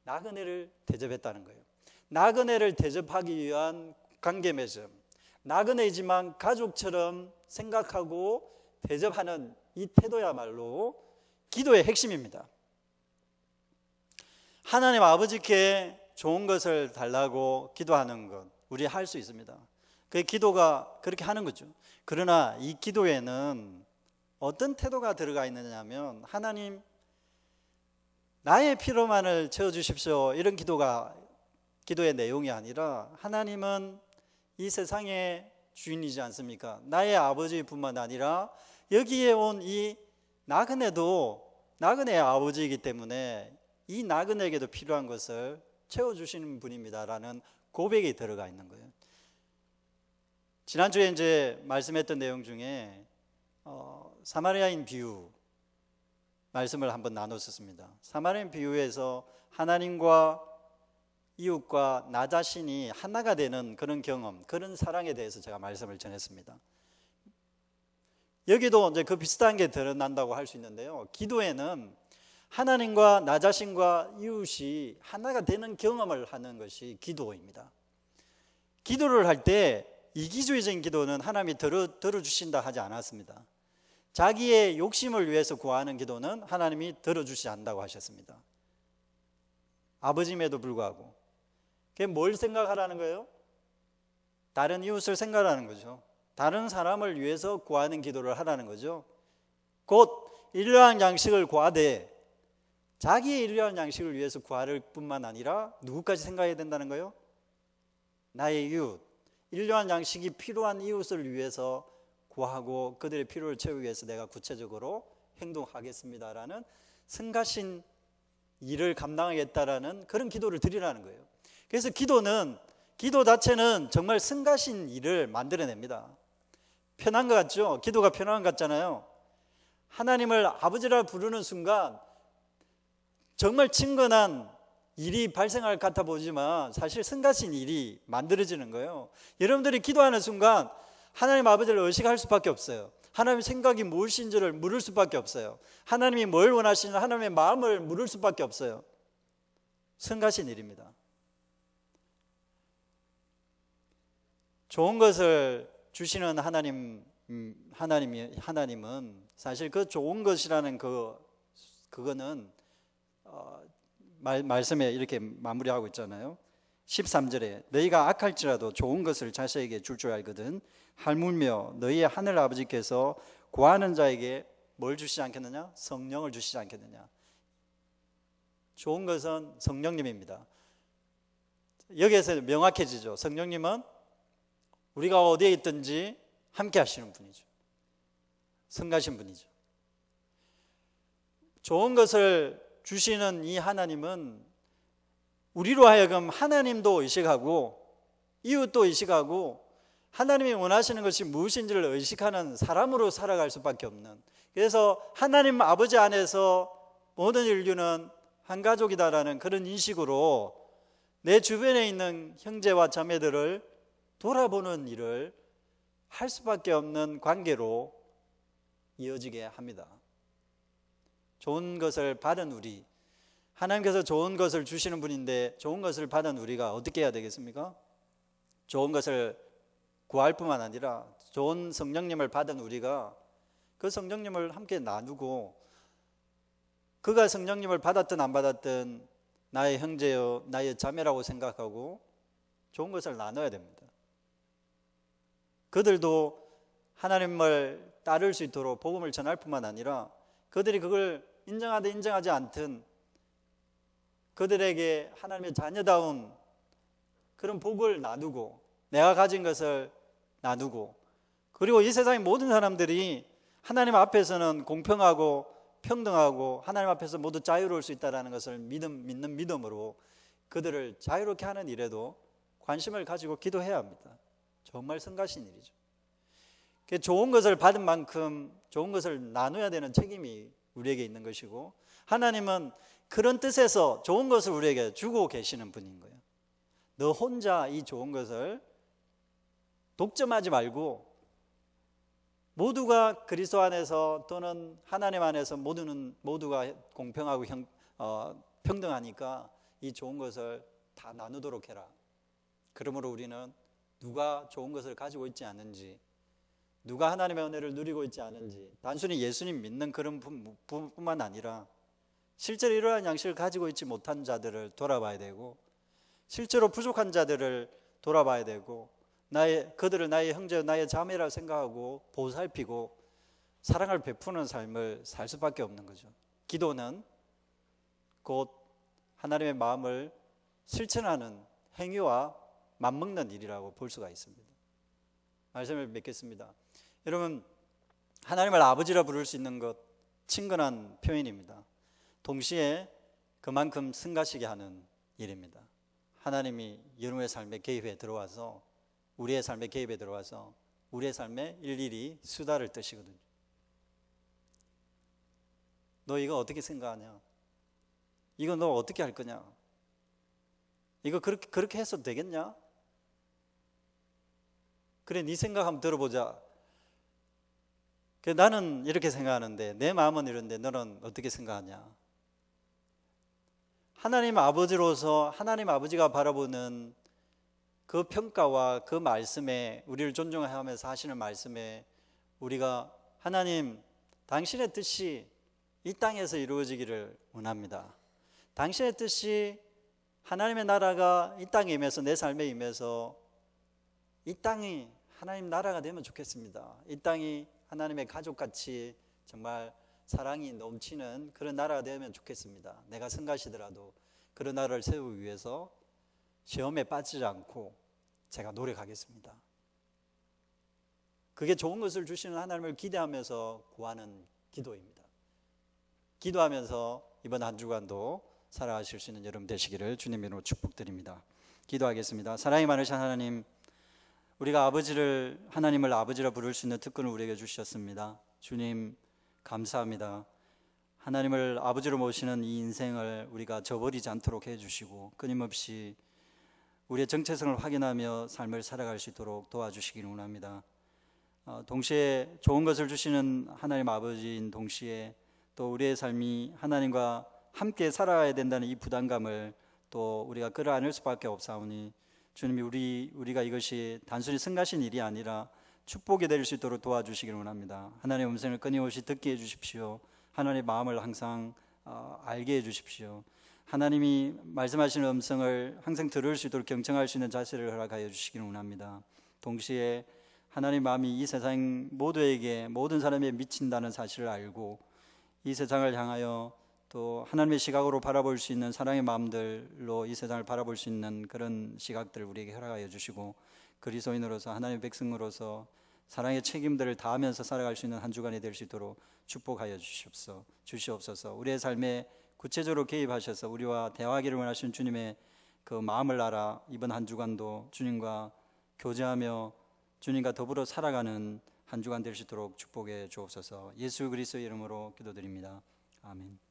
나그네를 대접했다는 거예요. 나그네를 대접하기 위한 관계 맺음, 나그네이지만 가족처럼 생각하고 대접하는 이 태도야말로 기도의 핵심입니다. 하나님 아버지께 좋은 것을 달라고 기도하는 것, 우리 할 수 있습니다. 그 기도가 그렇게 하는 거죠. 그러나 이 기도에는 어떤 태도가 들어가 있느냐 하면, 하나님 나의 피로만을 채워주십시오, 이런 기도의 내용이 아니라, 하나님은 이 세상의 주인이지 않습니까? 나의 아버지뿐만 아니라 여기에 온 이 나그네도 나그네의 아버지이기 때문에 이 나그네에게도 필요한 것을 채워주시는 분입니다라는 고백이 들어가 있는 거예요. 지난주에 이제 말씀했던 내용 중에 사마리아인 비유 말씀을 한번 나눴었습니다. 사마리아인 비유에서 하나님과 이웃과 나 자신이 하나가 되는 그런 경험, 그런 사랑에 대해서 제가 말씀을 전했습니다. 여기도 이제 그 비슷한 게 드러난다고 할 수 있는데요. 기도에는 하나님과 나 자신과 이웃이 하나가 되는 경험을 하는 것이 기도입니다. 기도를 할 때 이기주의적인 기도는 하나님이 들어주신다 하지 않았습니다. 자기의 욕심을 위해서 구하는 기도는 하나님이 들어주시지 않는다고 하셨습니다. 아버지임에도 불구하고. 그게 뭘 생각하라는 거예요? 다른 이웃을 생각하는 거죠. 다른 사람을 위해서 구하는 기도를 하라는 거죠. 곧 일용할 양식을 구하되 자기의 일용할 양식을 위해서 구할 뿐만 아니라 누구까지 생각해야 된다는 거예요? 나의 이웃, 일용할 양식이 필요한 이웃을 위해서 구하고 그들의 필요를 채우기 위해서 내가 구체적으로 행동하겠습니다라는 성가신 일을 감당하겠다라는 그런 기도를 드리라는 거예요. 그래서 기도 자체는 정말 성가신 일을 만들어냅니다. 편한 것 같죠? 기도가 편한 것 같잖아요. 하나님을 아버지라 부르는 순간 정말 친근한 일이 발생할 것 같아 보지만 사실 성가신 일이 만들어지는 거예요. 여러분들이 기도하는 순간 하나님 아버지를 의식할 수밖에 없어요. 하나님의 생각이 무엇인지를 물을 수밖에 없어요. 하나님이 뭘 원하시는지 하나님의 마음을 물을 수밖에 없어요. 성가신 일입니다. 좋은 것을 주시는 하나님은 사실 그 좋은 것이라는 그거는 말씀에 이렇게 마무리하고 있잖아요. 13절에 너희가 악할지라도 좋은 것을 자식에게 줄 줄 알거든 하물며 너희의 하늘 아버지께서 구하는 자에게 뭘 주시지 않겠느냐? 성령을 주시지 않겠느냐? 좋은 것은 성령님입니다. 여기에서 명확해지죠. 성령님은 우리가 어디에 있든지 함께 하시는 분이죠. 성가신 분이죠. 좋은 것을 주시는 이 하나님은 우리로 하여금 하나님도 의식하고 이웃도 의식하고 하나님이 원하시는 것이 무엇인지를 의식하는 사람으로 살아갈 수밖에 없는, 그래서 하나님 아버지 안에서 모든 인류는 한 가족이다라는 그런 인식으로 내 주변에 있는 형제와 자매들을 돌아보는 일을 할 수밖에 없는 관계로 이어지게 합니다. 좋은 것을 받은 우리, 하나님께서 좋은 것을 주시는 분인데 좋은 것을 받은 우리가 어떻게 해야 되겠습니까? 좋은 것을 구할 뿐만 아니라 좋은 성령님을 받은 우리가 그 성령님을 함께 나누고, 그가 성령님을 받았든 안 받았든 나의 형제요 나의 자매라고 생각하고 좋은 것을 나눠야 됩니다. 그들도 하나님을 따를 수 있도록 복음을 전할 뿐만 아니라 그들이 그걸 인정하든 인정하지 않든 그들에게 하나님의 자녀다운 그런 복을 나누고 내가 가진 것을 나누고, 그리고 이 세상의 모든 사람들이 하나님 앞에서는 공평하고 평등하고 하나님 앞에서 모두 자유로울 수 있다는 것을 믿는 믿음으로 그들을 자유롭게 하는 일에도 관심을 가지고 기도해야 합니다. 정말 성가신 일이죠. 좋은 것을 받은 만큼 좋은 것을 나눠야 되는 책임이 우리에게 있는 것이고, 하나님은 그런 뜻에서 좋은 것을 우리에게 주고 계시는 분인 거예요. 너 혼자 이 좋은 것을 독점하지 말고 모두가 그리스도 안에서 또는 하나님 안에서 모두가 공평하고 평등하니까 이 좋은 것을 다 나누도록 해라. 그러므로 우리는 누가 좋은 것을 가지고 있지 않은지, 누가 하나님의 은혜를 누리고 있지 않은지, 단순히 예수님 믿는 그런 뿐만 아니라 실제로 이러한 양식을 가지고 있지 못한 자들을 돌아봐야 되고, 실제로 부족한 자들을 돌아봐야 되고, 그들을 나의 형제, 나의 자매라 생각하고 보살피고 사랑을 베푸는 삶을 살 수밖에 없는 거죠. 기도는 곧 하나님의 마음을 실천하는 행위와 맞먹는 일이라고 볼 수가 있습니다. 말씀을 맺겠습니다. 여러분, 하나님을 아버지라 부를 수 있는 것 친근한 표현입니다. 동시에 그만큼 승가시게 하는 일입니다. 하나님이 여러분의 삶에 개입해 들어와서 우리의 삶에 개입해 들어와서 우리의 삶에 일일이 수다를 뜨시거든요. 너 이거 어떻게 생각하냐? 이거 너 어떻게 할 거냐? 이거 그렇게 해서 되겠냐? 그래, 네 생각 한번 들어보자. 나는 이렇게 생각하는데 내 마음은 이런데 너는 어떻게 생각하냐? 하나님 아버지로서 하나님 아버지가 바라보는 그 평가와 그 말씀에, 우리를 존중하면서 하시는 말씀에 우리가 하나님, 당신의 뜻이 이 땅에서 이루어지기를 원합니다. 당신의 뜻이 하나님의 나라가 이 땅에 임해서 내 삶에 임해서 이 땅이 하나님 나라가 되면 좋겠습니다. 이 땅이 하나님의 가족같이 정말 사랑이 넘치는 그런 나라가 되면 좋겠습니다. 내가 성가시더라도 그런 나라를 세우기 위해서 시험에 빠지지 않고 제가 노력하겠습니다. 그게 좋은 것을 주시는 하나님을 기대하면서 구하는 기도입니다. 기도하면서 이번 한 주간도 살아가실 수 있는 여러분 되시기를 주님 이름으로 축복드립니다. 기도하겠습니다. 사랑이 많으신 하나님, 우리가 하나님을 아버지라 부를 수 있는 특권을 우리에게 주셨습니다. 주님 감사합니다. 하나님을 아버지로 모시는 이 인생을 우리가 저버리지 않도록 해주시고 끊임없이 우리의 정체성을 확인하며 삶을 살아갈 수 있도록 도와주시기를 원합니다. 동시에 좋은 것을 주시는 하나님 아버지인 동시에 또 우리의 삶이 하나님과 함께 살아야 된다는 이 부담감을 또 우리가 끌어안을 수밖에 없사오니 주님이 우리가 이것이 단순히 성가신 일이 아니라 축복이 될 수 있도록 도와주시기를 원합니다. 하나님의 음성을 끊임없이 듣게 해주십시오. 하나님의 마음을 항상 알게 해주십시오. 하나님이 말씀하시는 음성을 항상 들을 수 있도록 경청할 수 있는 자세를 허락하여 주시기를 원합니다. 동시에 하나님의 마음이 이 세상 모두에게 모든 사람에 미친다는 사실을 알고 이 세상을 향하여 또 하나님의 시각으로 바라볼 수 있는 사랑의 마음들로 이 세상을 바라볼 수 있는 그런 시각들을 우리에게 허락하여 주시고 그리스도인으로서 하나님의 백성으로서 사랑의 책임들을 다하면서 살아갈 수 있는 한 주간이 될 수 있도록 축복하여 주시옵소서. 우리의 삶에 구체적으로 개입하셔서 우리와 대화하기를 원하시는 주님의 그 마음을 알아 이번 한 주간도 주님과 교제하며 주님과 더불어 살아가는 한 주간 될 수 있도록 축복해 주옵소서. 예수 그리스도의 이름으로 기도드립니다. 아멘.